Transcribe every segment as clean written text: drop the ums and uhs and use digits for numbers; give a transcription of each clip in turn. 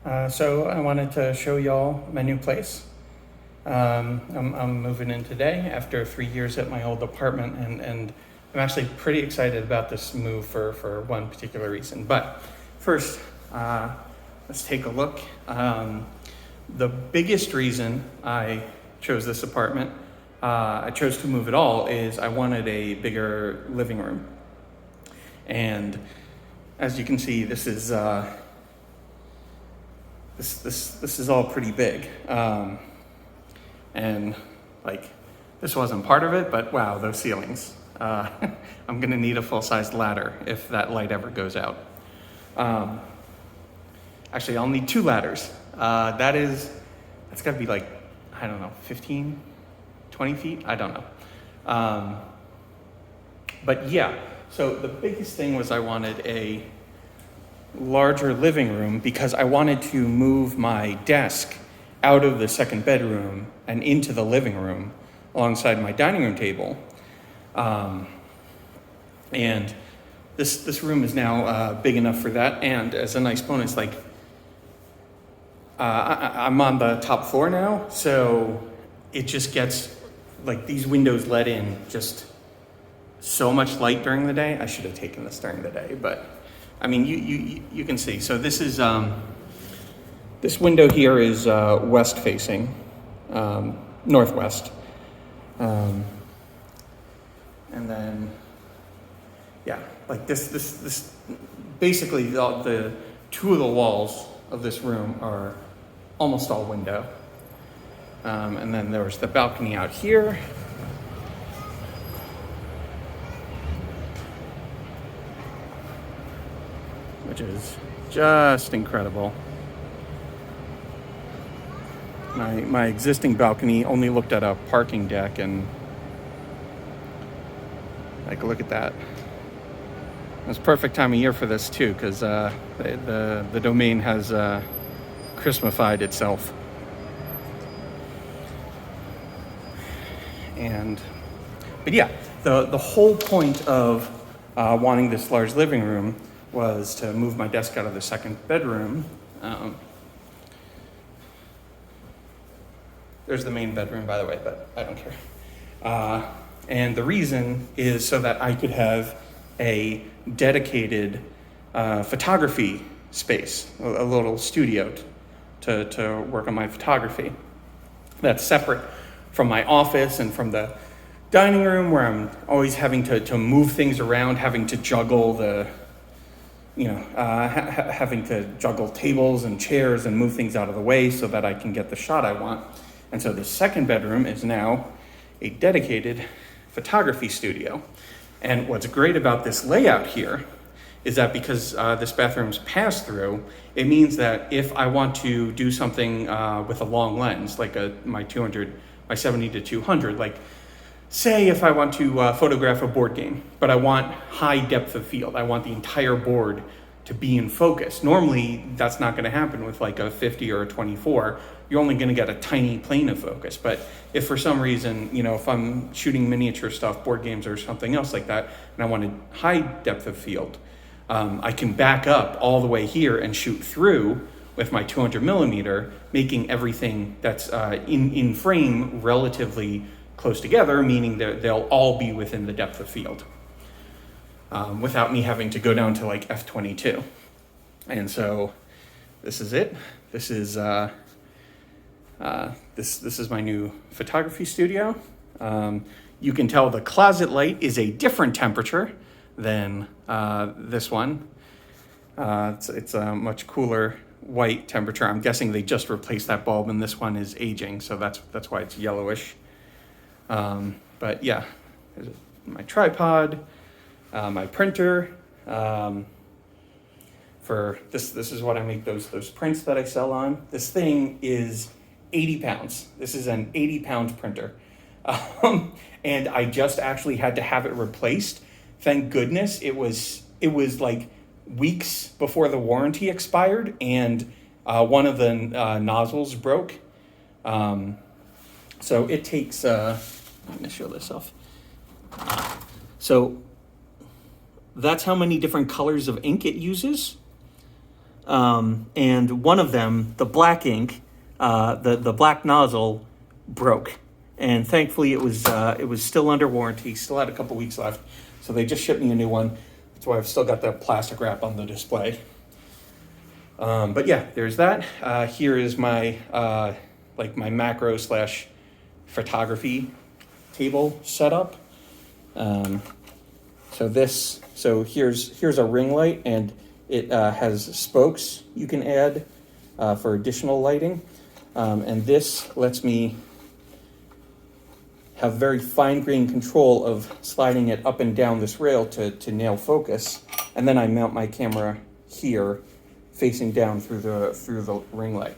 So I wanted to show y'all my new place. I'm moving in today after 3 years at my old apartment, and I'm actually pretty excited about this move for one particular reason. But first, let's take a look. The biggest reason I chose this apartment, I chose to move at all, is I wanted a bigger living room. And as you can see, this is this is all pretty big, and like this wasn't part of it, but wow, those ceilings. I'm gonna need a full-sized ladder if that light ever goes out. Actually, I'll need 2 ladders. That's gotta be like, I don't know, 15, 20 feet? I don't know. But yeah, so the biggest thing was I wanted a larger living room because I wanted to move my desk out of the second bedroom and into the living room alongside my dining room table. And this room is now big enough for that. And as a nice bonus, like I'm on the top floor now, so it just gets like these windows let in just so much light during the day. I should have taken this during the day, but I mean, you can see. So this is, this window here is west facing, northwest. And then, yeah, like this basically the 2 of the walls of this room are almost all window. And then there was the balcony out here. Which is just incredible. My existing balcony only looked at a parking deck, and like, look at that. It's perfect time of year for this too, because the domain has Christmasified itself. But yeah, the whole point of wanting this large living room was to move my desk out of the second bedroom. There's the main bedroom, by the way, but I don't care. And the reason is so that I could have a dedicated photography space, a little studio to work on my photography. That's separate from my office and from the dining room, where I'm always having to move things around, having to juggle having to juggle tables and chairs and move things out of the way so that I can get the shot I want. And so the second bedroom is now a dedicated photography studio. And what's great about this layout here is that because this bathroom's pass-through, it means that if I want to do something with a long lens, like my 70 to 200, like say if I want to photograph a board game, but I want high depth of field, I want the entire board to be in focus. Normally, that's not going to happen with like a 50 or a 24. You're only going to get a tiny plane of focus. But if for some reason, if I'm shooting miniature stuff, board games or something else like that, and I wanted high depth of field, I can back up all the way here and shoot through with my 200 millimeter, making everything that's in frame relatively close together, meaning that they'll all be within the depth of field without me having to go down to like f/22. And so this is it. This is this is my new photography studio. You can tell the closet light is a different temperature than this one. It's a much cooler white temperature. I'm guessing they just replaced that bulb, and this one is aging, so that's why it's yellowish. But yeah, there's my tripod, my printer. For this is what I make those prints that I sell on. This thing is 80 pounds. This is an 80-pound printer. And I just actually had to have it replaced. Thank goodness it was like weeks before the warranty expired, and one of the nozzles broke. So it takes, I'm going to show this off. So that's how many different colors of ink it uses. and one of them, the black ink, the black nozzle broke, and thankfully it was still under warranty, still had a couple weeks left, so they just shipped me a new one. That's why I've still got the plastic wrap on the display. But yeah, there's that. Here is my like my macro slash photography table setup. So here's a ring light, and it has spokes you can add for additional lighting, and this lets me have very fine-grained control of sliding it up and down this rail to nail focus, and then I mount my camera here, facing down through the ring light.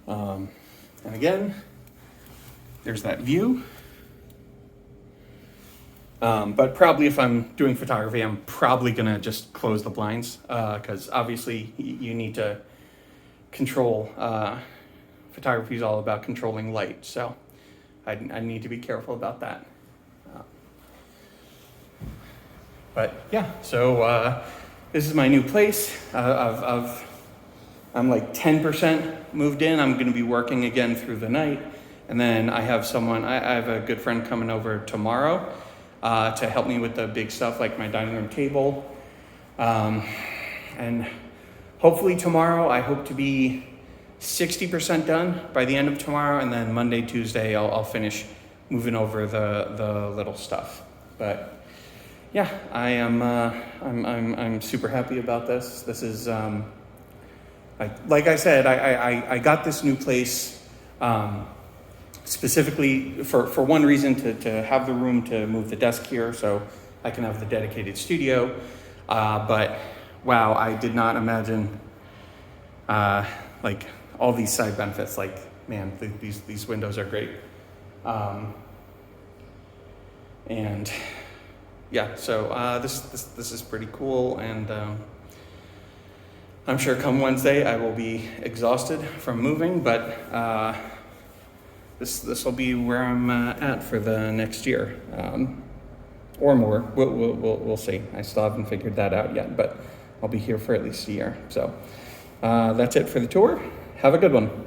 And again, there's that view. But probably if I'm doing photography, I'm probably gonna just close the blinds, because obviously you need to control, photography is all about controlling light, so I need to be careful about that. But yeah, so this is my new place. I'm like 10% moved in. I'm gonna be working again through the night, and then I have I have a good friend coming over tomorrow to help me with the big stuff like my dining room table. And hopefully tomorrow, I hope to be 60% done by the end of tomorrow, and then Monday, Tuesday, I'll finish moving over the little stuff. But yeah, I'm super happy about this. This is, like I said, I got this new place specifically for one reason, to have the room to move the desk here so I can have the dedicated studio. But wow, I did not imagine like all these side benefits. Like, man, these windows are great. And yeah, so this is pretty cool, and I'm sure come Wednesday I will be exhausted from moving, but this will be where I'm at for the next year, or more. We'll see. I still haven't figured that out yet, but I'll be here for at least a year. So that's it for the tour. Have a good one.